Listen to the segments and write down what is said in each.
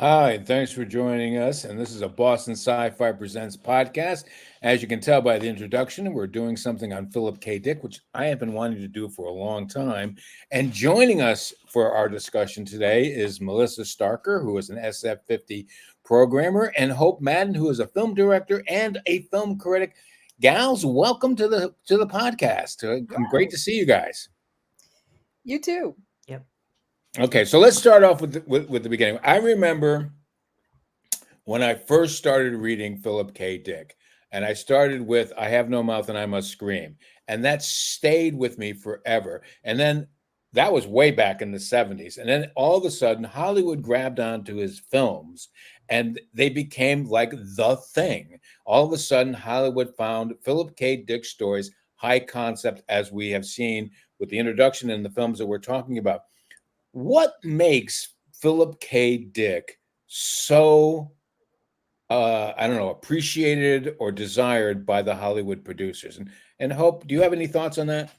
Hi, and thanks for joining us. And this is a Boston Sci-Fi Presents podcast. As you can tell by the introduction, we're doing something on Philip K. Dick, which I have been wanting to do for a long time. And joining us for our discussion today is Melissa Starker, who is an SF50 programmer, and Hope Madden, who is a film director and a film critic. Gals, welcome to the podcast. I'm great to see you guys. You too. Yep. Okay, so let's start off with the beginning. I remember when I first started reading Philip K. Dick, and I started with I Have No Mouth and I Must Scream. And that stayed with me forever. And then that was way back in the 70s. And then all of a sudden, Hollywood grabbed onto his films and they became like the thing. All of a sudden, Hollywood found Philip K. Dick stories high concept, as we have seen with the introduction in the films that we're talking about. What makes Philip K. Dick so I don't know, appreciated or desired by the Hollywood producers? And Hope, do you have any thoughts on that?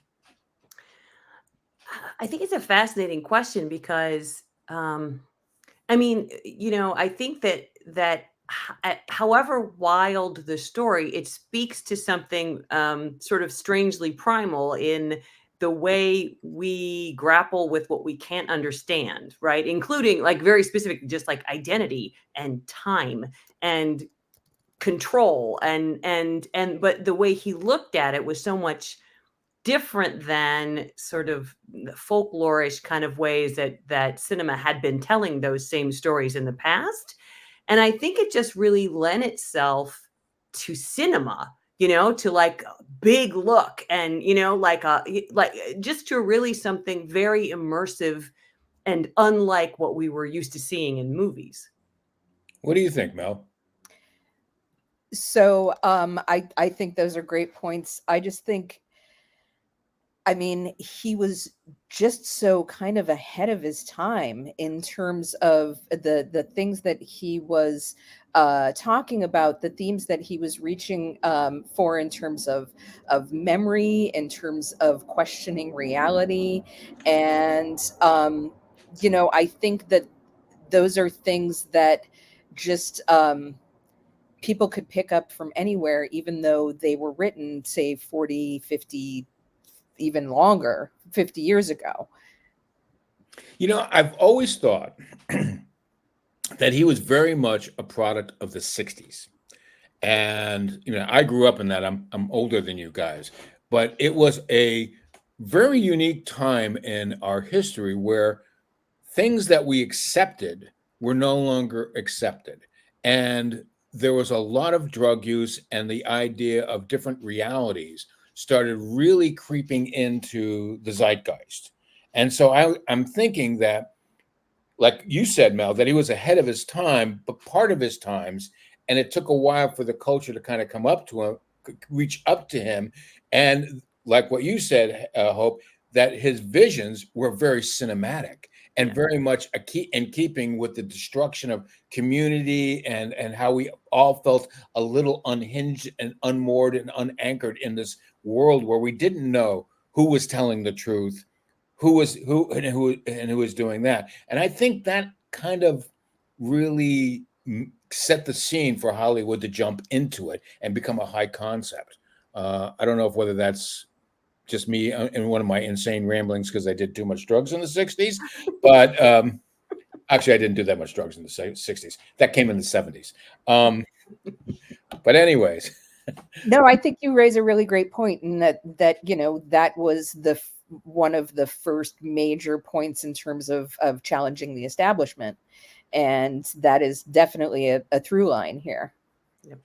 I think it's a fascinating question because, I think that however wild the story, it speaks to something sort of strangely primal in the way we grapple with what we can't understand, right? Including like very specific, just like identity and time and control but the way he looked at it was so much different than sort of folklorish kind of ways that cinema had been telling those same stories in the past. And I think it just really lent itself to cinema, to like a big look and, like just to really something very immersive and unlike what we were used to seeing in movies. What do you think, Mel? So I think those are great points. I just think, I mean, he was just so kind of ahead of his time in terms of the things that he was talking about, the themes that he was reaching for in terms of memory, in terms of questioning reality, and I think that those are things that just people could pick up from anywhere, even though they were written, say, 40, 50, even longer, 50 years ago. I've always thought that he was very much a product of the 60s. And I grew up in that. I'm older than you guys, but it was a very unique time in our history where things that we accepted were no longer accepted. And there was a lot of drug use, and the idea of different realities started really creeping into the zeitgeist. And so I'm thinking that, like you said, Mel, that he was ahead of his time, but part of his times, and it took a while for the culture to kind of come up to him, reach up to him. And like what you said, Hope, that his visions were very cinematic and Yeah. very much in keeping with the destruction of community and how we all felt a little unhinged and unmoored and unanchored in this world where we didn't know who was telling the truth, who was doing that. And I think that kind of really set the scene for Hollywood to jump into it and become a high concept. I don't know if whether that's just me in one of my insane ramblings because I did too much drugs in the 60s, but actually I didn't do that much drugs in the 60s. That came in the 70s. But anyways, No, I think you raise a really great point, and that was one of the first major points in terms of challenging the establishment, and that is definitely a through line here. Yep.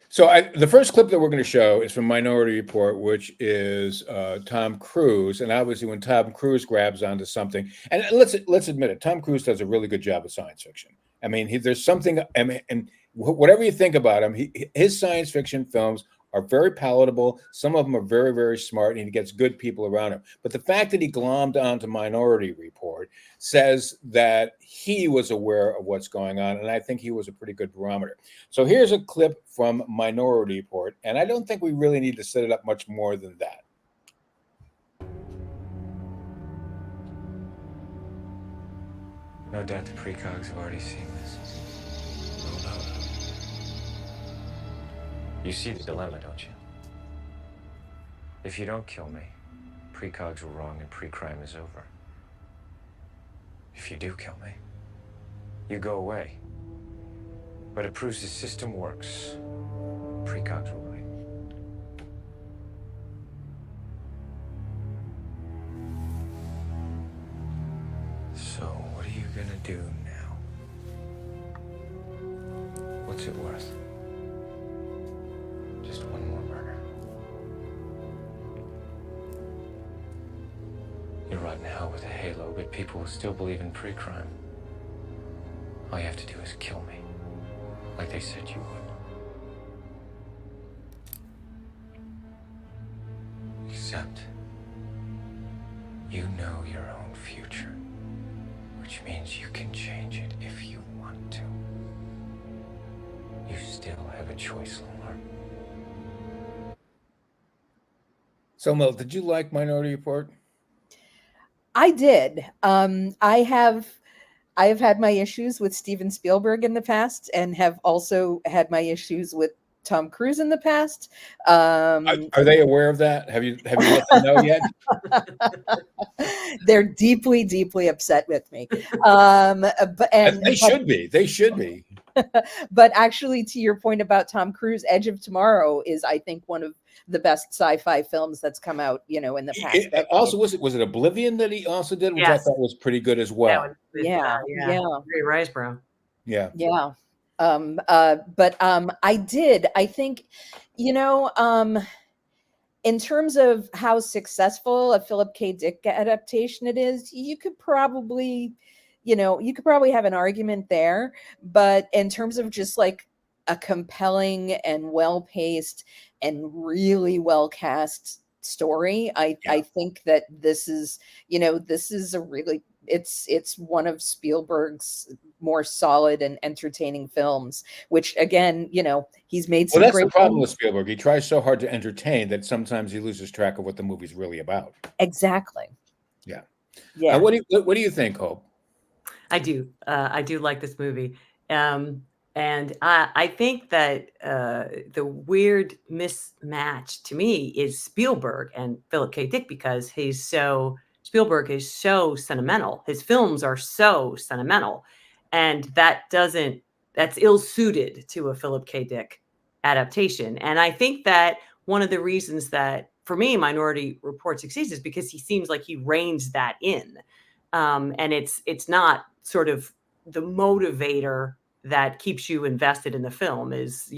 so the first clip that we're going to show is from Minority Report, which is Tom Cruise, and obviously when Tom Cruise grabs onto something, and let's admit it, Tom Cruise does a really good job of science fiction. I mean, there's something, I mean, and whatever you think about him, his science fiction films are very palatable. Some of them are very, very smart, and he gets good people around him. But the fact that he glommed onto Minority Report says that he was aware of what's going on, and I think he was a pretty good barometer. So here's a clip from Minority Report, and I don't think we really need to set it up much more than that. No doubt the precogs have already seen this. No doubt. You see the dilemma, don't you? If you don't kill me, precogs were wrong and pre-crime is over. If you do kill me, you go away. But it proves the system works. Precogs were right. So, what are you gonna do now? What's it worth? Just one more murder. You rot in hell with a halo, but people will still believe in pre-crime. All you have to do is kill me, like they said you would. Except, you know your own future, which means you can change it if you want to. You still have a choice, Lamar. So, Mel, did you like Minority Report? I did. I have had my issues with Steven Spielberg in the past, and have also had my issues with Tom Cruise in the past. Are they aware of that? Have you let them know yet? They're deeply, deeply upset with me. They should be. They should be. But actually, to your point about Tom Cruise, Edge of Tomorrow is, I think, one of the best sci-fi films that's come out, in the past. Also, was it Oblivion that he also did, which I Yes. thought was pretty good as well. Yeah. Ray Riseborough. Yeah. Yeah. But I did. I think, in terms of how successful a Philip K. Dick adaptation it is, you could probably have an argument there. But in terms of just like a compelling and well-paced and really well-cast story, I think that this is a really, it's one of Spielberg's more solid and entertaining films, which again, he's made some Well, that's great the problem films. with Spielberg. He tries so hard to entertain that sometimes he loses track of what the movie's really about. Exactly. Yeah. Yeah. What do you think, Hope? I do like this movie. And I think that the weird mismatch to me is Spielberg and Philip K. Dick, because Spielberg is so sentimental. His films are so sentimental, and that's ill-suited to a Philip K. Dick adaptation. And I think that one of the reasons that, for me, Minority Report succeeds is because he seems like he reins that in. And it's not sort of the motivator that keeps you invested in the film. Is,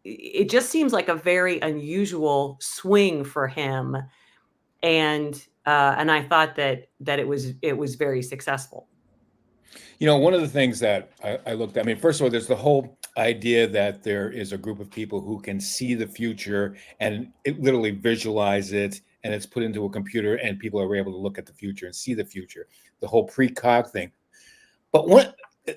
it just seems like a very unusual swing for him. And I thought that it was very successful. One of the things that I looked at, first of all, there's the whole idea that there is a group of people who can see the future and it literally visualize it, and it's put into a computer and people are able to look at the future and see the future, the whole precog thing.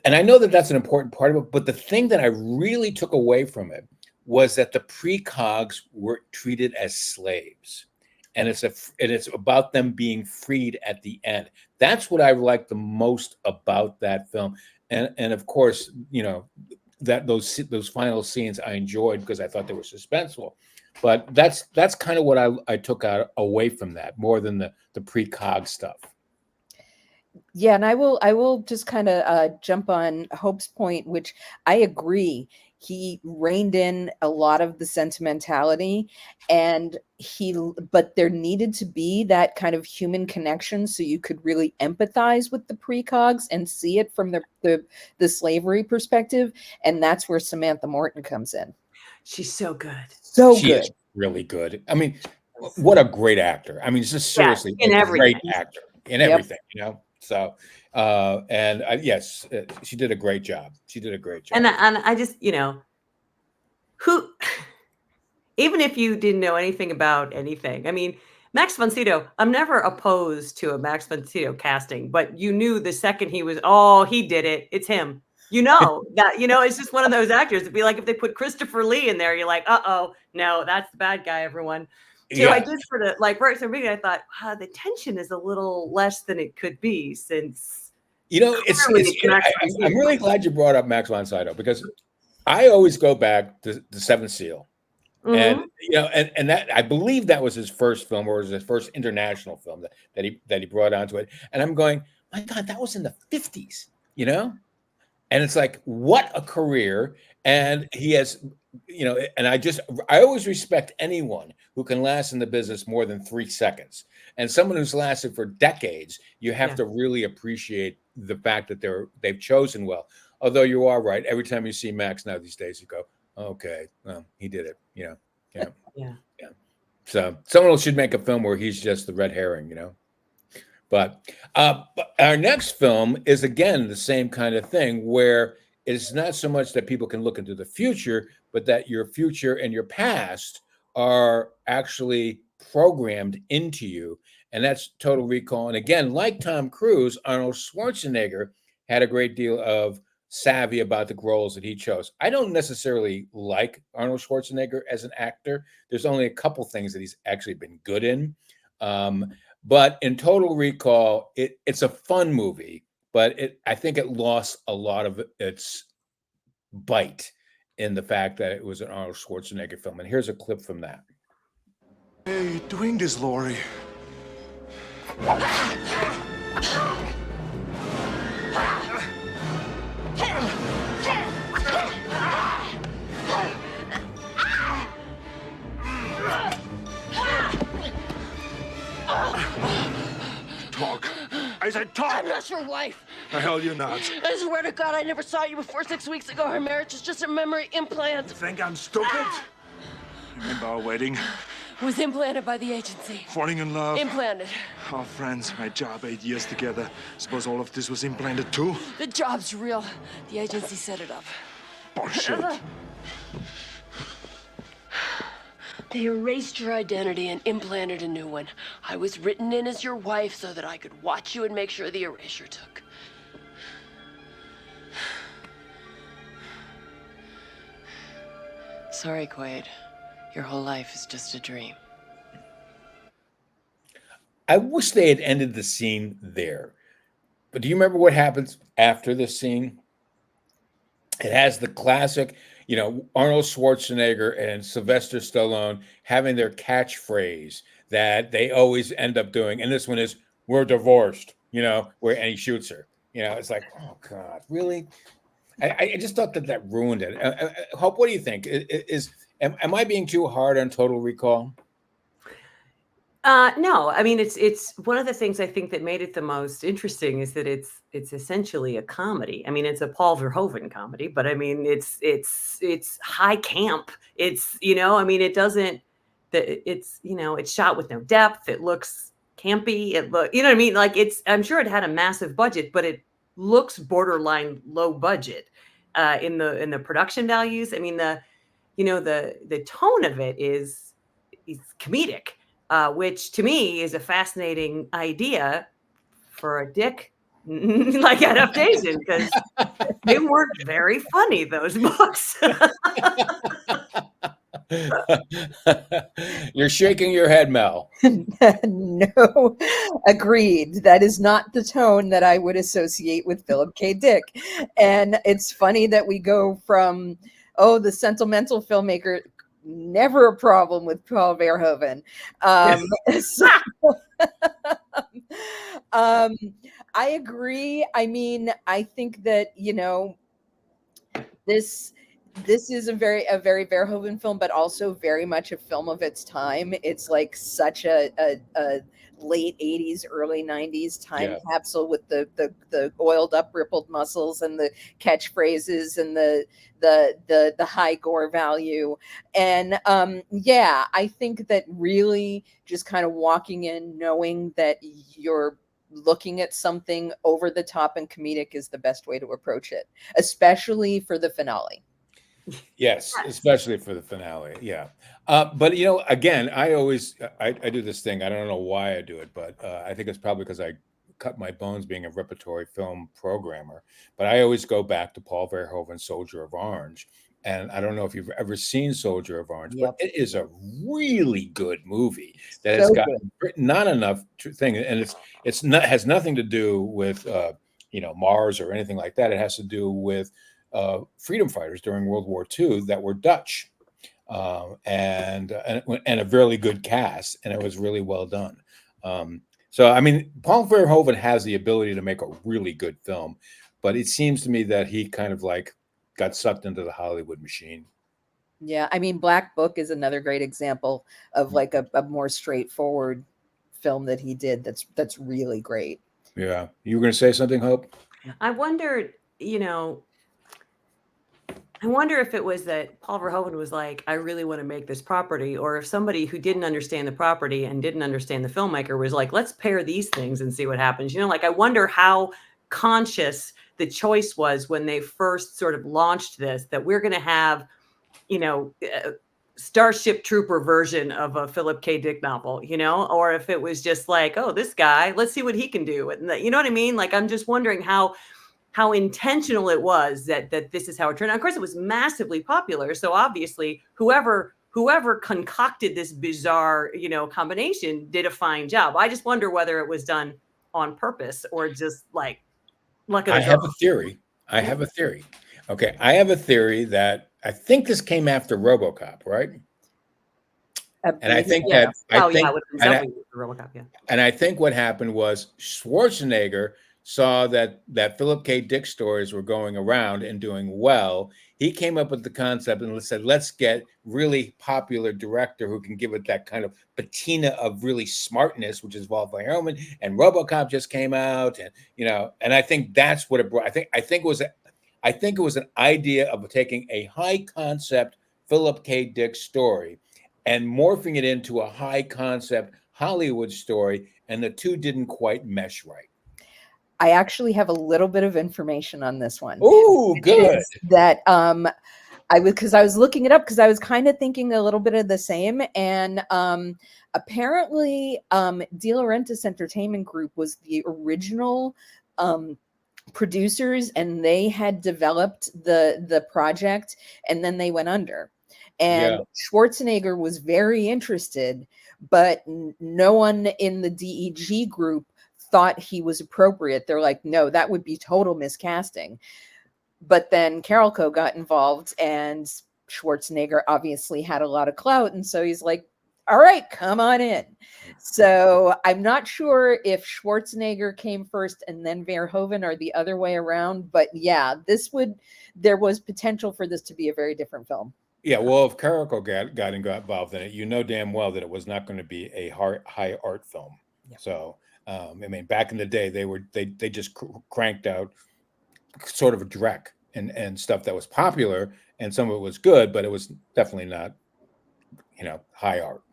And I know that that's an important part of it, but the thing that I really took away from it was that the precogs were treated as slaves. And it's about them being freed at the end. That's what I liked the most about that film. And of course, that those final scenes I enjoyed because I thought they were suspenseful. But that's kind of what I took away from that, more than the precog stuff. Yeah, and I will just kind of jump on Hope's point, which I agree. He reined in a lot of the sentimentality, but there needed to be that kind of human connection so you could really empathize with the precogs and see it from the slavery perspective. And that's where Samantha Morton comes in. She's so good. She is really good. What a great actor. Just seriously, a great actor in everything, So, yes, she did a great job. And I just, who, even if you didn't know anything about anything, Max von Sydow, I'm never opposed to a Max von Sydow casting, but you knew the second he did it, it's him. That, it's just one of those actors. It'd be like if they put Christopher Lee in there, you're like, no, that's the bad guy, everyone. So I Yeah. did sort of like right from the beginning, I thought, wow, the tension is a little less than it could be since You know, clearly it's Max von I'm really Sydow. glad you brought up Max von Sydow, because I always go back to the Seventh Seal. And Mhm. you know, and that, I believe that was his first film, or was his first international film that he brought onto it. And I'm going, my God, that was in the 50s, you know? And it's like, what a career. And he has, you know, and I always respect anyone who can last in the business more than 3 seconds. And someone who's lasted for decades, you have Yeah. to really appreciate the fact that they've chosen well. Although you are right, every time you see Max now these days, you go, okay, well, he did it, you know. Yeah. Yeah. Yeah. So someone should make a film where he's just the red herring, you know. But our next film is again the same kind of thing, where it's not so much that people can look into the future, but that your future and your past are actually programmed into you. And that's Total Recall. And again, like Tom Cruise, Arnold Schwarzenegger had a great deal of savvy about the roles that he chose. I don't necessarily like Arnold Schwarzenegger as an actor. There's only a couple things that he's actually been good in. Um, but in Total Recall, it's a fun movie, but I think it lost a lot of its bite in the fact that it was an Arnold Schwarzenegger film. And here's a clip from that. Hey, you doing this, Lori? Talk. I said talk! I'm not your wife. The hell you're not. I swear to God, I never saw you before 6 weeks ago. Our marriage is just a memory implant. You think I'm stupid? Remember our wedding? Was implanted by the agency. Falling in love? Implanted. Our friends, my job, 8 years together. Suppose all of this was implanted too? The job's real. The agency set it up. Bullshit. They erased your identity and implanted a new one. I was written in as your wife so that I could watch you and make sure the erasure took. Sorry, Quaid. Your whole life is just a dream. I wish they had ended the scene there. But do you remember what happens after this scene? It has the classic, you know, Arnold Schwarzenegger and Sylvester Stallone having their catchphrase that they always end up doing. And this one is, "We're divorced," you know, and he shoots her. You know, it's like, oh God, really? I just thought that ruined it. Hope, what do you think? Am I being too hard on Total Recall? No, I mean it's one of the things I think that made it the most interesting is that it's essentially a comedy. I mean, it's a Paul Verhoeven comedy, but I mean it's high camp. It's, you know, I mean, it doesn't that it's, you know, it's shot with no depth. It looks campy. You know what I mean? Like I'm sure it had a massive budget, but it looks borderline low budget in the production values. I mean, the tone of it is comedic. Which to me is a fascinating idea for a Dick like adaptation, because they weren't very funny, those books. You're shaking your head, Mel. No, agreed. That is not the tone that I would associate with Philip K. Dick. And it's funny that we go from, oh, the sentimental filmmaker, never a problem with Paul Verhoeven. I agree. I mean, I think that, you know, this is a very Verhoeven film, but also very much a film of its time. It's like such a late 80s, early 90s time capsule with the oiled up, rippled muscles and the catchphrases and the high gore value. And yeah, I think that really just kind of walking in knowing that you're looking at something over the top and comedic is the best way to approach it, especially for the finale. Yes, especially for the finale. Yeah. But, you know, again, I do this thing. I don't know why I do it, but I think it's probably because I cut my bones being a repertory film programmer. But I always go back to Paul Verhoeven's Soldier of Orange. and I don't know if you've ever seen Soldier of Orange, but Yep. it is a really good movie that has So got good. not enough thing, and it's not has nothing to do with Mars or anything like that. It has to do with freedom fighters during World War II that were Dutch, and a really good cast, and it was really well done. So I mean, Paul Verhoeven has the ability to make a really good film, but it seems to me that he kind of like got sucked into the Hollywood machine. Yeah, I mean, Black Book is another great example of like a more straightforward film that he did. That's really great. Yeah, you were going to say something, Hope? I wondered, I wonder if it was that Paul Verhoeven was like, I really want to make this property, or if somebody who didn't understand the property and didn't understand the filmmaker was like, let's pair these things and see what happens. Like, I wonder how conscious the choice was when they first sort of launched this, that we're going to have, Starship Trooper version of a Philip K. Dick novel, or if it was just like, oh, this guy, let's see what he can do. And you know what I mean? Like, I'm just wondering how intentional it was that this is how it turned out. Of course, it was massively popular. So obviously, whoever concocted this bizarre, combination did a fine job. I just wonder whether it was done on purpose or just like luck of the draw. I have a theory. Okay, I have a theory that I think this came after RoboCop, right? And I think Yes. that RoboCop, yeah. And I think what happened was Schwarzenegger saw that Philip K. Dick stories were going around and doing well. He came up with the concept and said, let's get really popular director who can give it that kind of patina of really smartness, which is Paul Verhoeven. And RoboCop just came out, and and I think that's what it brought. I think it was an idea of taking a high concept Philip K. Dick story and morphing it into a high concept Hollywood story, and the two didn't quite mesh right. I actually have a little bit of information on this one. Oh, good. That I was looking it up because I was kind of thinking a little bit of the same. And apparently De Laurentiis Entertainment Group was the original producers, and they had developed the project, and then they went under. And Schwarzenegger was very interested, but no one in the DEG group thought he was appropriate. They're like, no, that would be total miscasting. But then Carolco got involved, and Schwarzenegger obviously had a lot of clout, and so he's like, all right, come on in. So I'm not sure if Schwarzenegger came first and then Verhoeven, or the other way around, but yeah, there was potential for this to be a very different film. Yeah, well, if Carolco got involved in it, damn well that it was not going to be a high art film. Yeah. So I mean, back in the day, they just cranked out sort of a dreck and stuff that was popular, and some of it was good, but it was definitely not, high art.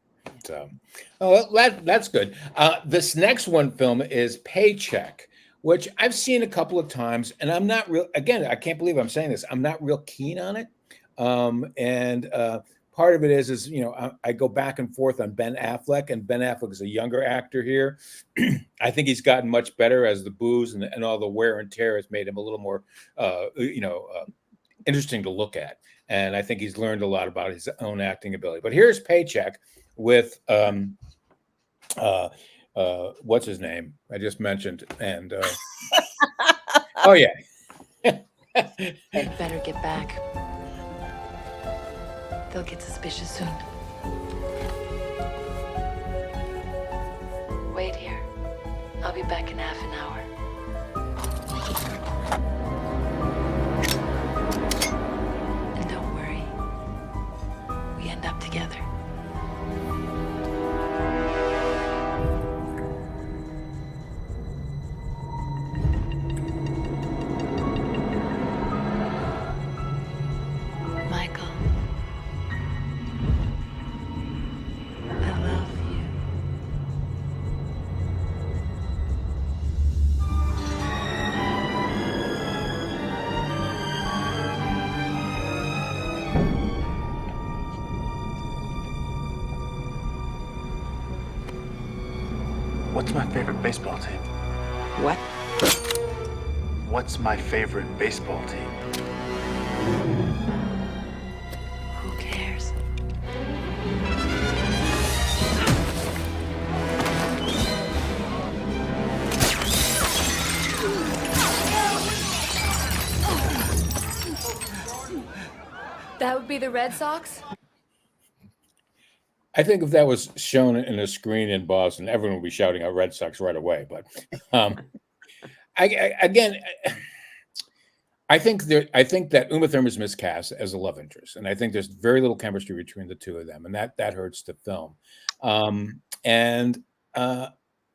So, that's good. This next film is Paycheck, which I've seen a couple of times, and I'm not real. Again, I can't believe I'm saying this. I'm not real keen on it, and part of it is I go back and forth on Ben Affleck, and Ben Affleck is a younger actor here. I think he's gotten much better as the booze and all the wear and tear has made him a little more, interesting to look at. And I think he's learned a lot about his own acting ability. But here's Paycheck with what's his name? I just mentioned, and oh yeah. I'd better get back. They'll get suspicious soon. Wait here. I'll be back in half an hour. And don't worry. We end up together. Michael. I love you. What's my favorite baseball team? What? What's my favorite baseball team? be the Red Sox? I think if that was shown in a screen in Boston, everyone would be shouting out Red Sox right away. But again, I think that Uma Thurman is miscast as a love interest, and I think there's very little chemistry between the two of them, and that hurts the film.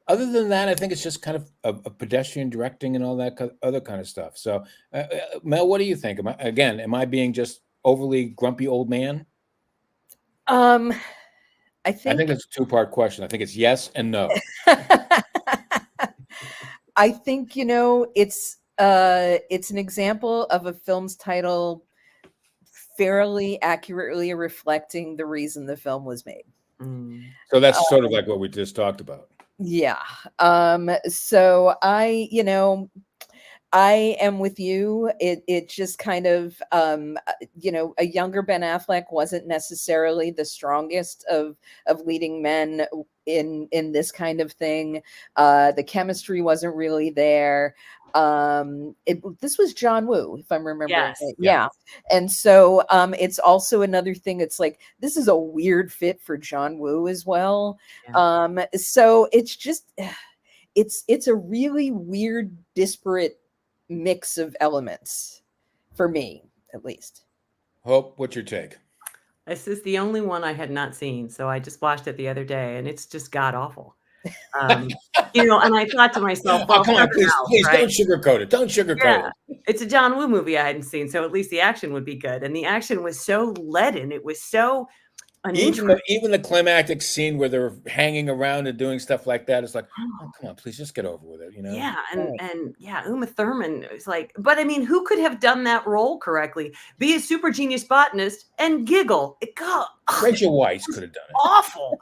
Other than that, I think it's just kind of a pedestrian directing and all that other kind of stuff. So, Mel, what do you think? Am I being just overly grumpy old man? I I think think it's a two-part question. I think it's yes and no. I think it's an example of a film's title fairly accurately reflecting the reason the film was made. So that's sort of like what we just talked about. Yeah. So I am with you. It just kind of, a younger Ben Affleck wasn't necessarily the strongest of leading men in this kind of thing. The chemistry wasn't really there. This was John Woo, if I'm remembering. Yes. Right. Yeah. And so it's also another thing. It's like, this is a weird fit for John Woo as well. Yeah. So it's just, it's a really weird, disparate mix of elements for me, at least. Hope, what's your take? This is the only one I had not seen, so I just watched it the other day, and it's just god awful. And I thought to myself, well, come on, please, right? Don't sugarcoat it. Don't sugarcoat it. It's a John Woo movie I hadn't seen, so at least the action would be good. And the action was so leaden. It was so Even the climactic scene where they're hanging around and doing stuff like that, it's like, oh, come on, please just get over with it, Yeah, and Uma Thurman is like, but I mean, who could have done that role correctly? Be a super genius botanist and giggle. Rachel Weisz could have done it. Awful.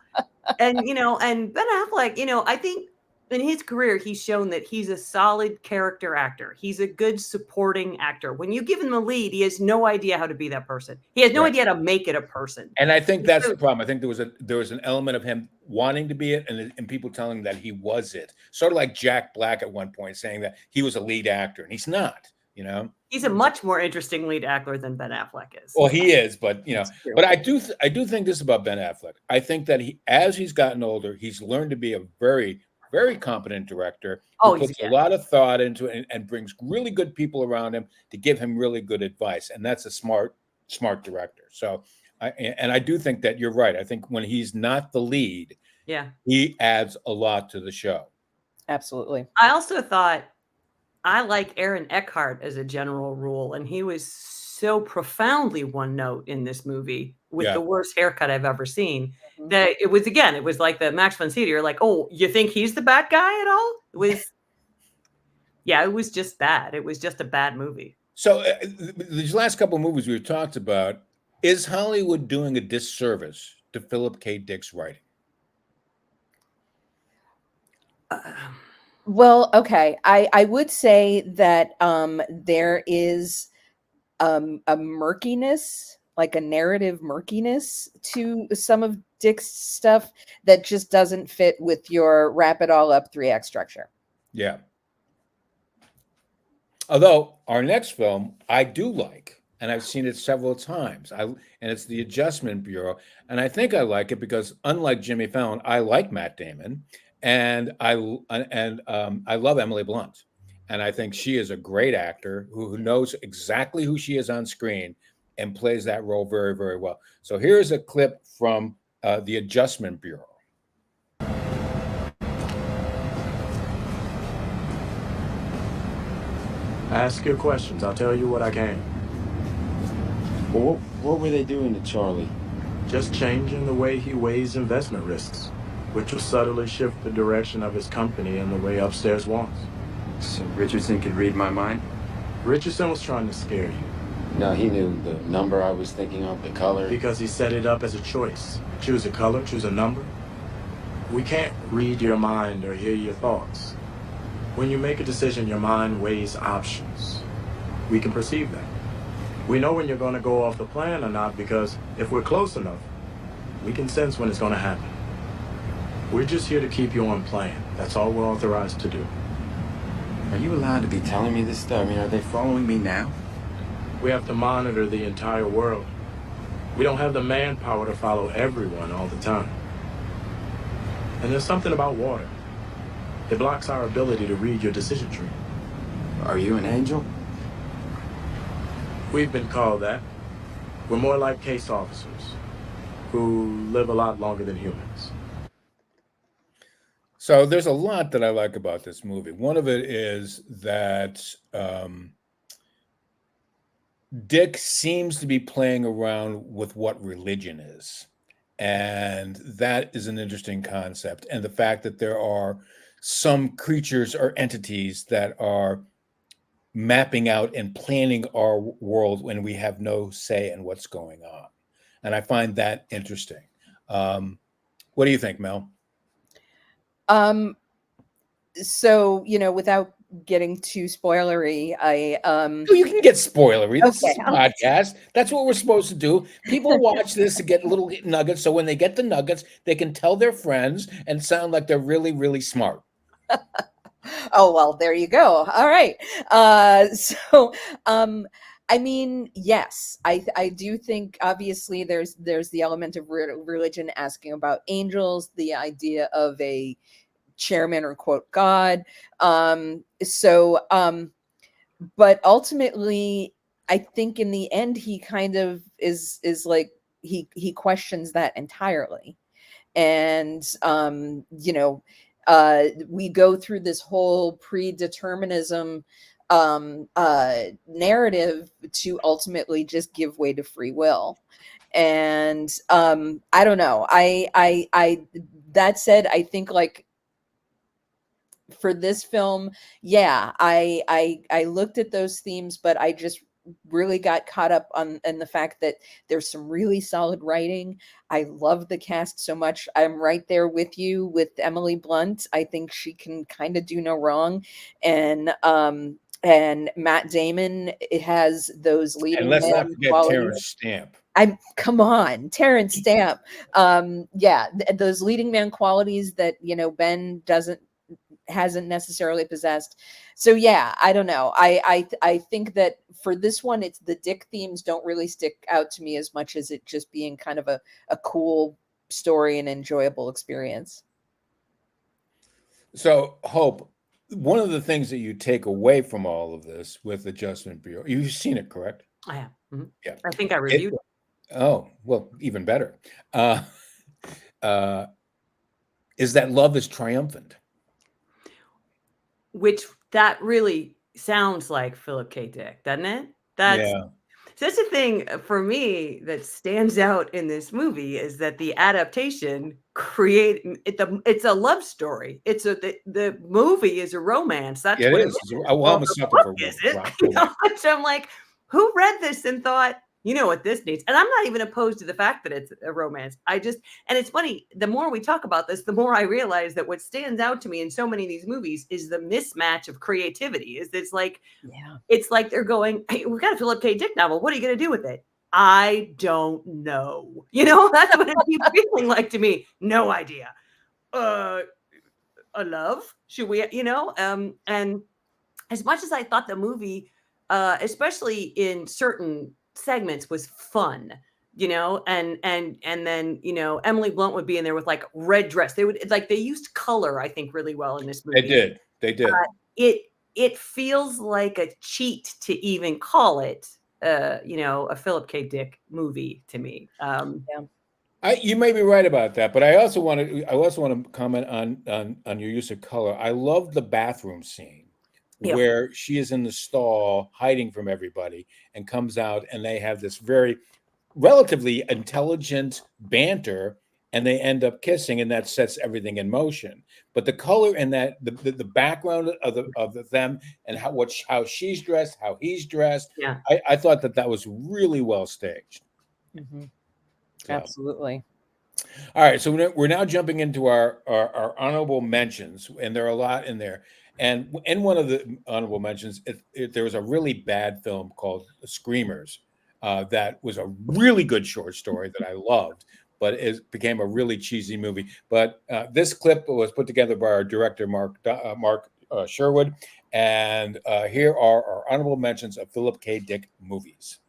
And and Ben Affleck, I think in his career, he's shown that he's a solid character actor. He's a good supporting actor. When you give him the lead, he has no idea how to be that person. He has no idea how to make it a person. And I think that's the problem. I think there was an element of him wanting to be it, and people telling him that he was it. Sort of like Jack Black at one point saying that he was a lead actor, and he's not. He's a much more interesting lead actor than Ben Affleck is. Well, he is, but but I do think this about Ben Affleck. I think that as he's gotten older, he's learned to be a very, very competent director who puts a lot of thought into it and brings really good people around him to give him really good advice. And that's a smart director. So, I do think that you're right. I think when he's not the lead, he adds a lot to the show. Absolutely. I also thought I like Aaron Eckhart as a general rule, and he was so profoundly one note in this movie with the worst haircut I've ever seen. That it was like the Max von Sydow. You're like, oh, you think he's the bad guy at all? It was, it was just bad. It was just a bad movie. So these last couple of movies we've talked about, is Hollywood doing a disservice to Philip K. Dick's writing? Well, okay. I would say that there is a murkiness, like a narrative murkiness to some of Dick's stuff that just doesn't fit with your wrap it all up 3-act structure. Yeah. Although our next film I do like, and I've seen it several times. And it's The Adjustment Bureau, and I think I like it because unlike Jimmy Fallon, I like Matt Damon, and I love Emily Blunt, and I think she is a great actor who knows exactly who she is on screen and plays that role very, very well. So here's a clip from The Adjustment Bureau. Ask your questions. I'll tell you what I can. Well, what were they doing to Charlie? Just changing the way he weighs investment risks, which will subtly shift the direction of his company and the way upstairs wants. So Richardson could read my mind? Richardson was trying to scare you. No, he knew the number I was thinking of, the color. Because he set it up as a choice. Choose a color, choose a number. We can't read your mind or hear your thoughts. When you make a decision, your mind weighs options. We can perceive that. We know when you're going to go off the plan or not because if we're close enough, we can sense when it's going to happen. We're just here to keep you on plan. That's all we're authorized to do. Are you allowed to be telling me this stuff? I mean, are they following me now? We have to monitor the entire world. We don't have the manpower to follow everyone all the time. And there's something about water. It blocks our ability to read your decision tree. Are you an angel? We've been called that. We're more like case officers who live a lot longer than humans. So there's a lot that I like about this movie. One of it is that Dick seems to be playing around with what religion is. And that is an interesting concept. And the fact that there are some creatures or entities that are mapping out and planning our world when we have no say in what's going on. And I find that interesting. What do you think, Mel? So, without getting too spoilery, Oh, you can get spoilery. This is Okay. a podcast. That's what we're supposed to do. People watch this to get little nuggets. So when they get the nuggets, they can tell their friends and sound like they're really, really smart. Oh, well, there you go. All right. I mean, yes, I do think obviously there's the element of religion asking about angels, the idea of a chairman or quote God. But ultimately, I think in the end he kind of is like he questions that entirely. And we go through this whole predeterminism narrative to ultimately just give way to free will. And I don't know. I that said, I think like for this film, yeah, I looked at those themes, but I just really got caught up on in the fact that there's some really solid writing. I love the cast so much. I'm right there with you with Emily Blunt. I think she can kind of do no wrong. And Matt Damon, it has those And leading let's not man forget qualities. Terrence Stamp. Come on, Terrence Stamp. Yeah, those leading man qualities that Ben hasn't necessarily possessed. So yeah, I don't know. I think that for this one, it's the Dick themes don't really stick out to me as much as it just being kind of a cool story and enjoyable experience. So, Hope, one of the things that you take away from all of this with Adjustment Bureau, you've seen it, correct? I have. Mhm. Yeah. I think I reviewed it. Oh, well, even better. Is that love is triumphant? Which that really sounds like Philip K. Dick, doesn't it? That's Yeah. the thing for me that stands out in this movie is that the adaptation it's a love story. The movie is a romance. That's It what is. it is. Well, Well, I'm a the sucker book for isn't. So I'm like, who read this and thought, you know what this needs? And I'm not even opposed to the fact that it's a romance. And it's funny, the more we talk about this, the more I realize that what stands out to me in so many of these movies is the mismatch of creativity. It's like they're going, hey, we've got a Philip K. Dick novel. What are you going to do with it? I don't know. That's what it keeps feeling like to me. No idea. A love? Should we, and as much as I thought the movie, especially in certain segments, was fun, and then Emily Blunt would be in there with like red dress. They used color, I think, really well in this movie. They did. It feels like a cheat to even call it, a Philip K. Dick movie to me. You may be right about that, but I also want to comment on your use of color. I love the bathroom scene where she is in the stall hiding from everybody and comes out, and they have this very relatively intelligent banter, and they end up kissing, and that sets everything in motion. But the color and that the background of them and how she's dressed, how he's dressed, Yeah, I thought that was really well staged. Mm-hmm. So. Absolutely. All right, so we're now jumping into our honorable mentions, and there are a lot in there. And in one of the honorable mentions, there was a really bad film called Screamers that was a really good short story that I loved, but it became a really cheesy movie. But this clip was put together by our director, Mark Sherwood, and here are our honorable mentions of Philip K. Dick movies.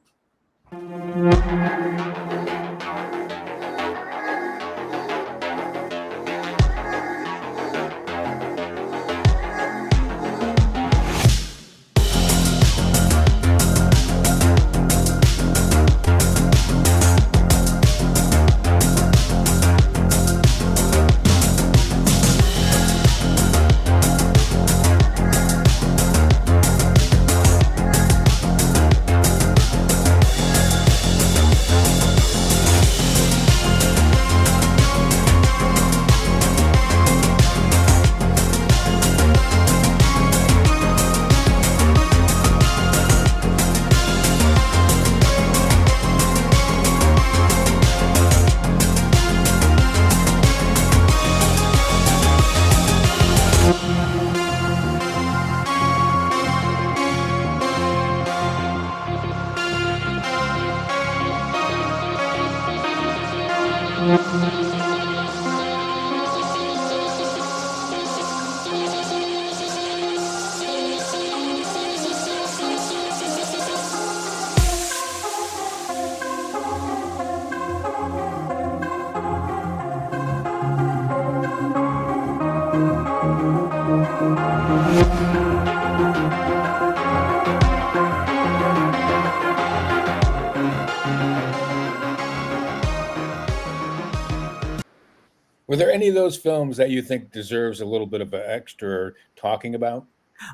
Were there any of those films that you think deserves a little bit of an extra talking about?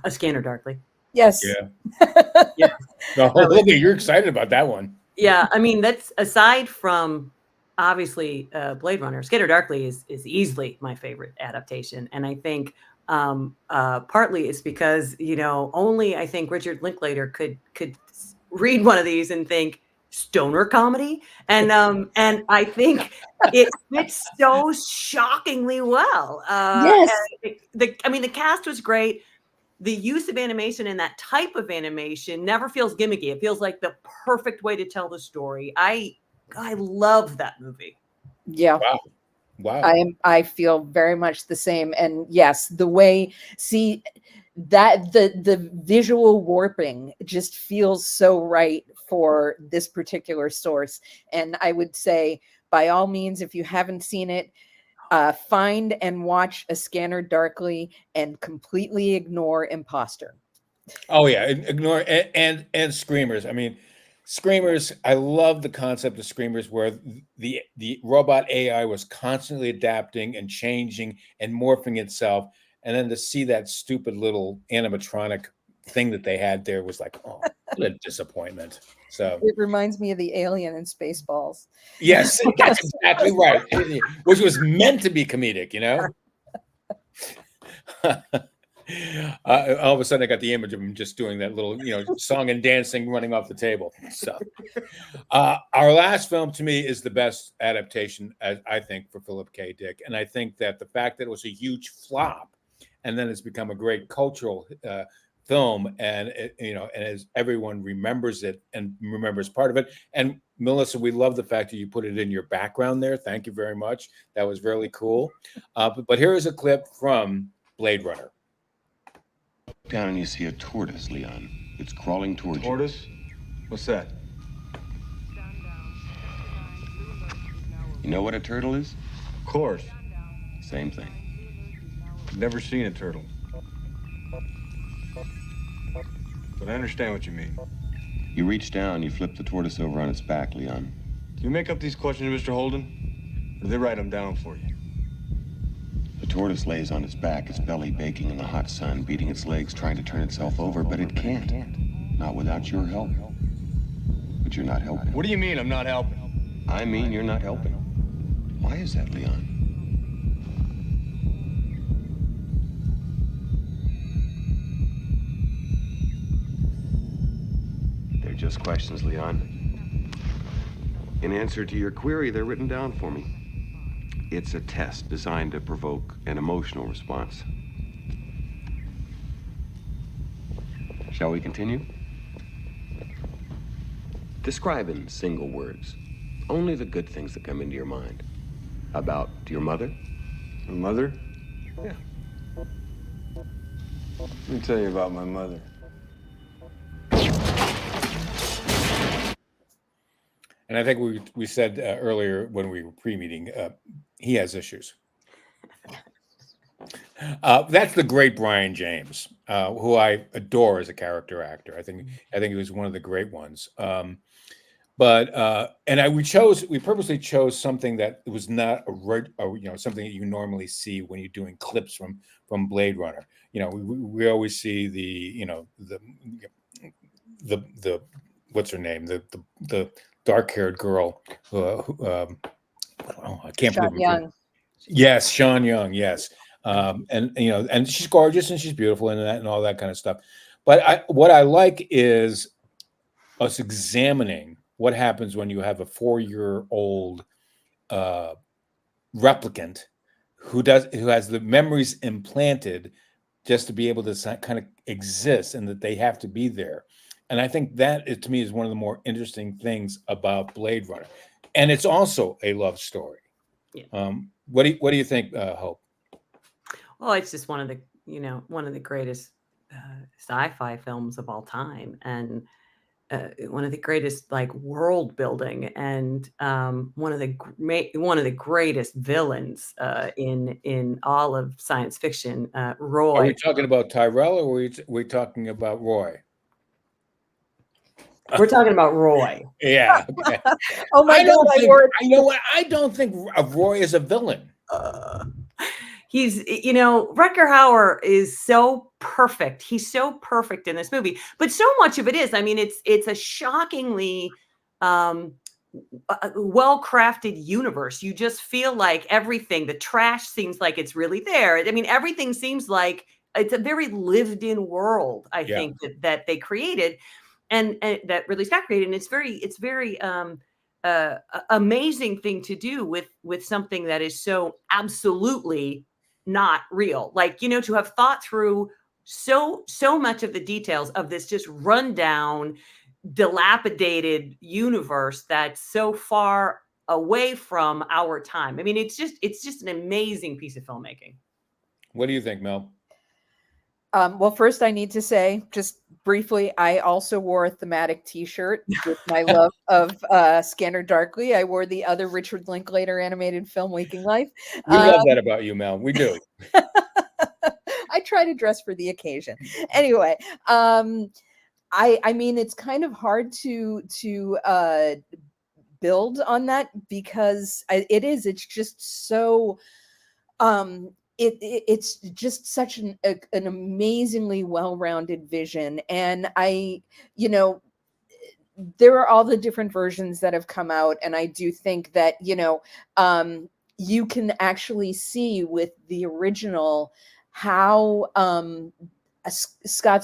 A Scanner Darkly. Yes. Yeah. Yeah. Oh, look, you're excited about that one. Yeah, I mean, that's aside from obviously Blade Runner. Scanner Darkly is easily my favorite adaptation, and I think partly it's because only I think Richard Linklater could read one of these and think stoner comedy, and I think it fits so shockingly well. Yes. The cast was great. The use of animation and that type of animation never feels gimmicky. It feels like the perfect way to tell the story. I love that movie. Yeah. Wow. I feel very much the same. And yes, the way that the visual warping just feels so right for this particular source. And I would say, by all means, if you haven't seen it, find and watch A Scanner Darkly and completely ignore Imposter. Oh yeah, ignore and Screamers. I mean, Screamers. I love the concept of Screamers, where the robot AI was constantly adapting and changing and morphing itself, and then to see that stupid little animatronic thing that they had there was like, oh, what a disappointment. So It reminds me of the alien in Spaceballs. yes, that's exactly right. Which was meant to be comedic, all of a sudden I got the image of him just doing that little, song and dancing, running off the table. So our last film to me is the best adaptation, I think, for Philip K. Dick. And I think that the fact that it was a huge flop and then it's become a great cultural film, and and as everyone remembers it and remembers part of it. And Melissa, we love the fact that you put it in your background there. Thank you very much. That was really cool. But here is a clip from Blade Runner. Down and you see a tortoise, Leon. It's crawling towards Tortoise? What's that? You know what a turtle is? Of course. Same thing. Never seen a turtle. But I understand what you mean. You reach down, you flip the tortoise over on its back, Leon. Do you make up these questions, Mr. Holden? Or do they write them down for you? The tortoise lays on its back, its belly baking in the hot sun, beating its legs, trying to turn itself over, but it can't. Not without your help. But you're not helping. What do you mean I'm not helping? I mean you're not helping. Why is that, Leon? They're just questions, Leon. In answer to your query, they're written down for me. It's a test designed to provoke an emotional response. Shall we continue? Describe in single words only the good things that come into your mind. About your mother? My mother? Yeah. Let me tell you about my mother. And I think we said earlier when we were pre-meeting, he has issues. That's the great Brian James, who I adore as a character actor. I think he was one of the great ones. But we purposely chose something that was not something that you normally see when you're doing clips from Blade Runner. We always see the what's her name, the dark-haired girl I can't Sean believe Young. Yes, Sean Young. Yes, and she's gorgeous and she's beautiful and all that kind of stuff. But what I like is us examining what happens when you have a 4-year-old replicant who has the memories implanted just to be able to kind of exist, and that they have to be there. And I think that to me is one of the more interesting things about Blade Runner, and it's also a love story. Yeah. What do you think, Hope? Well, it's just one of the greatest sci-fi films of all time, and one of the greatest world building, and one of the greatest villains in all of science fiction. Roy. Are we talking about Tyrell, or are we talking about Roy? We're talking about Roy. Yeah. Okay. Oh my God! You know what? I don't think Roy is a villain. He's, Rutger Hauer is so perfect. He's so perfect in this movie, but so much of it is. I mean, it's a shockingly well-crafted universe. You just feel like everything, the trash seems like it's really there. I mean, everything seems like it's a very lived-in world. I think that they created, and that Ridley Scott created, and it's very amazing thing to do with something that is so absolutely not real. To have thought through so much of the details of this just rundown, dilapidated universe that's so far away from our time. I mean, it's just an amazing piece of filmmaking. What do you think, Mel? Well, first I need to say, just briefly, I also wore a thematic T-shirt with my love of Scanner Darkly. I wore the other Richard Linklater animated film, Waking Life. We love that about you, Mel. We do. I try to dress for the occasion. Anyway, I mean, it's kind of hard to build on that, because it's just so it's just such an amazingly well-rounded vision. And there are all the different versions that have come out, and I do think that you can actually see with the original how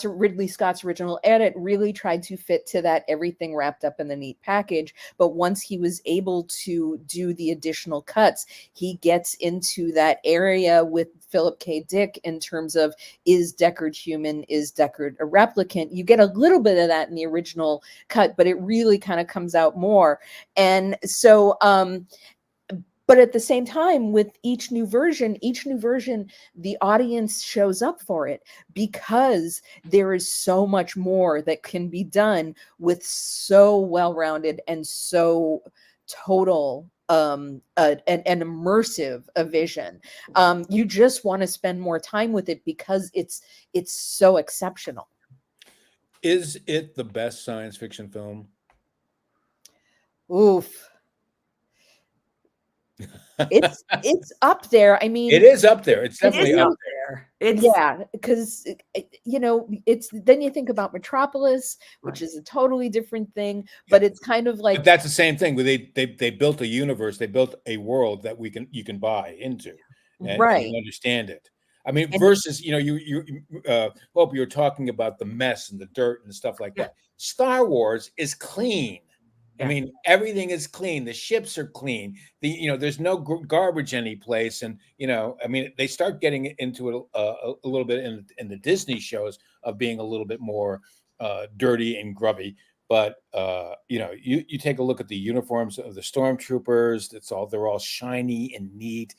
Ridley Scott's original edit really tried to fit to that everything wrapped up in the neat package. But once he was able to do the additional cuts, he gets into that area with Philip K. Dick in terms of, is Deckard human? Is Deckard a replicant? You get a little bit of that in the original cut, but it really kind of comes out more. And so, but at the same time, with each new version, the audience shows up for it, because there is so much more that can be done with so well-rounded and so total an immersive a vision. You just want to spend more time with it because it's so exceptional. Is it the best science fiction film? Oof. It's up there. I mean, it is up there. It's definitely up there. Yeah, because it's then you think about Metropolis, which is a totally different thing, but it's kind of like, but that's the same thing. They built a universe, they built a world that you can buy into, and you understand it. I mean, versus Hope, you're talking about the mess and the dirt and stuff like that. Star Wars is clean. I mean, everything is clean. The ships are clean. There's no garbage any place. And, I mean, they start getting into it a little bit in the Disney shows of being a little bit more dirty and grubby. But, you take a look at the uniforms of the stormtroopers. They're all shiny and neat.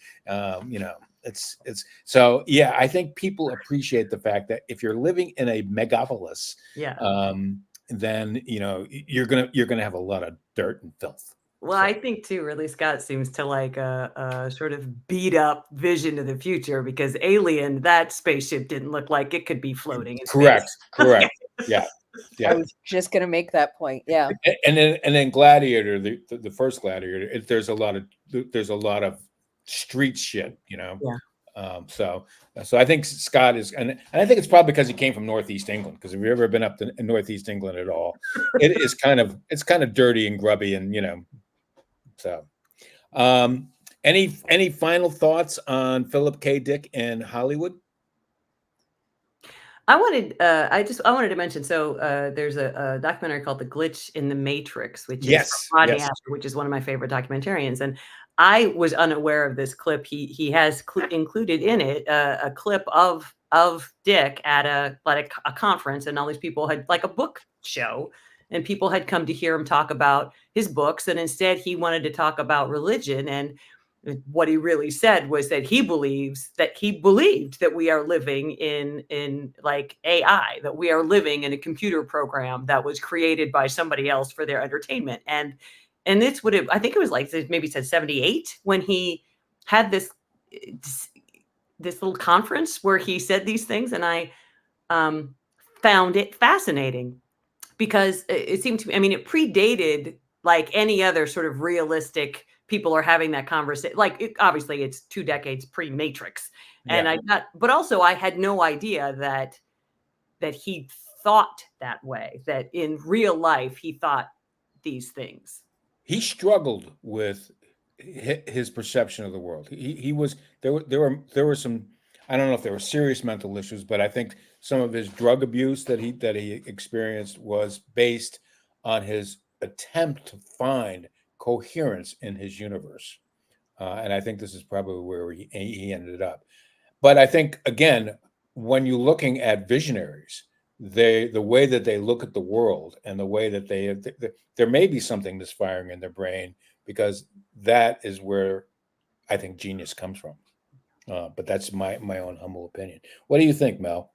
So, yeah, I think people appreciate the fact that if you're living in a megapolis, then you're gonna have a lot of dirt and filth. Well, I think too, Ridley Scott seems to like a sort of beat up vision of the future because Alien, that spaceship didn't look like it could be floating in Correct. space. Correct. Yeah. I was just going to make that point. Yeah. And then Gladiator, the first Gladiator, there's a lot of street shit, you know. Yeah. So I think Scott is, and I think it's probably because he came from Northeast England. Because if you've ever been up to Northeast England at all, it's kind of dirty and grubby, and you know. So, any final thoughts on Philip K. Dick and Hollywood? I wanted to mention. So there's a documentary called "The Glitch in the Matrix," which is from Rodney Asher, which is one of my favorite documentarians. And I was unaware of this clip. He has included in it a clip of Dick at a conference, and all these people had like a book show, and people had come to hear him talk about his books, and instead he wanted to talk about religion. And what he really said was that he believed that we are living in like AI, that we are living in a computer program that was created by somebody else for their entertainment. And this would have, I think it was like maybe said 78 when he had this little conference where he said these things. And I found it fascinating because it seemed to me, I mean, it predated like any other sort of realistic people are having that conversation. Like obviously it's 2 decades pre-Matrix. And but also I had no idea that he thought that way, that in real life, he thought these things. He struggled with his perception of the world. He was, there were some, I don't know if there were serious mental issues, but I think some of his drug abuse that he experienced was based on his attempt to find coherence in his universe. And I think this is probably where he ended up. But I think, again, when you're looking at visionaries, the way that they look at the world and the way that there may be something that's firing in their brain, because that is where I think genius comes from. But that's my own humble opinion. What do you think, Mel?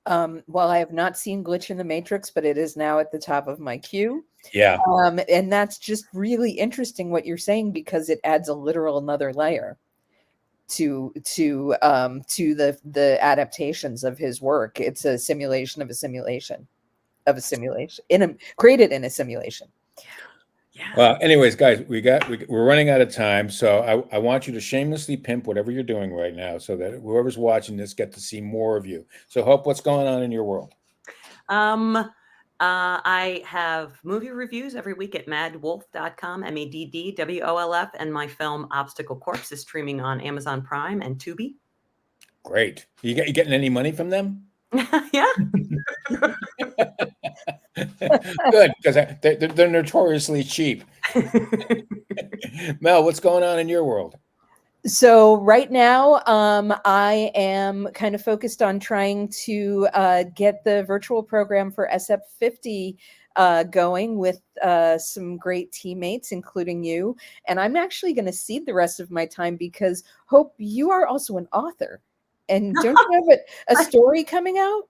Well, I have not seen Glitch in the Matrix, but it is now at the top of my queue. Yeah. And that's just really interesting what you're saying, because it adds a literal another layer to the adaptations of his work. It's a simulation of a simulation of a simulation created in a simulation. Yeah. Well, anyways, guys, we're running out of time, so I want you to shamelessly pimp whatever you're doing right now, so that whoever's watching this get to see more of you. So, Hope, what's going on in your world? I have movie reviews every week at maddwolf.com, MADDWOLF, and my film Obstacle Corpse is streaming on Amazon Prime and Tubi. Great. You getting any money from them? Yeah. Good, because they're notoriously cheap. Mel, what's going on in your world? So right now, I am kind of focused on trying to get the virtual program for SF50 going with some great teammates, including you. And I'm actually going to cede the rest of my time because, Hope, you are also an author. And don't you have a story coming out?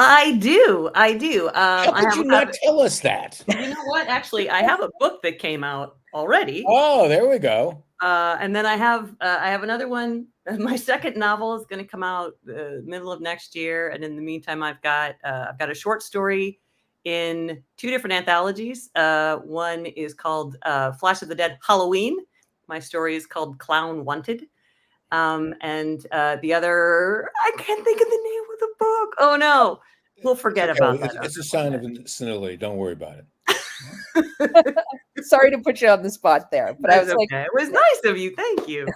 I do. How could you not tell us that? You know what? Actually, I have a book that came out already. Oh, there we go. And then I have another one. My second novel is going to come out middle of next year. And in the meantime, I've got a short story in 2 different anthologies. One is called Flash of the Dead Halloween. My story is called Clown Wanted. And the other, I can't think of the name of the book. Oh no, we'll forget about that. It's a sign of senility. Don't worry about it. Sorry to put you on the spot there, but I was like, it was nice of you. Thank you.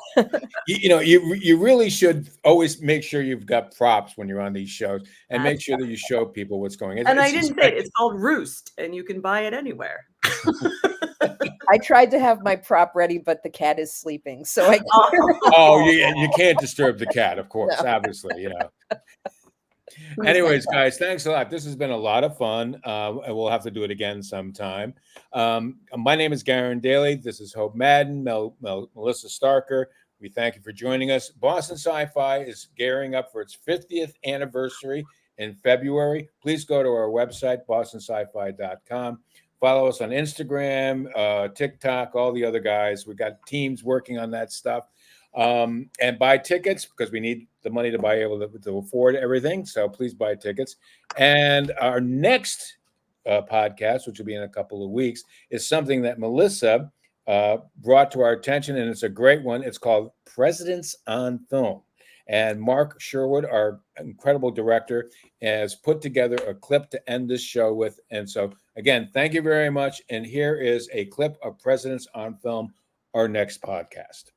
You really should always make sure you've got props when you're on these shows, and make sure that you show people what's going on. And I didn't say it's called Roost, and you can buy it anywhere. I tried to have my prop ready, but the cat is sleeping, so I. You can't disturb the cat, of course. No. Obviously, Anyways, guys, thanks a lot. This has been a lot of fun, and we'll have to do it again sometime. My name is Garen Daly. This is Hope Madden, Melissa Starker. We thank you for joining us. Boston Sci-Fi is gearing up for its 50th anniversary in February. Please go to our website, bostonscifi.com. Follow us on Instagram, TikTok, all the other guys. We've got teams working on that stuff. And buy tickets because we need the money to buy able to afford everything. So please buy tickets. And our next podcast, which will be in a couple of weeks, is something that Melissa brought to our attention, and it's a great one. It's called Presidents on Film. And Mark Sherwood, our incredible director, has put together a clip to end this show with. And so, again, thank you very much. And here is a clip of Presidents on Film, our next podcast.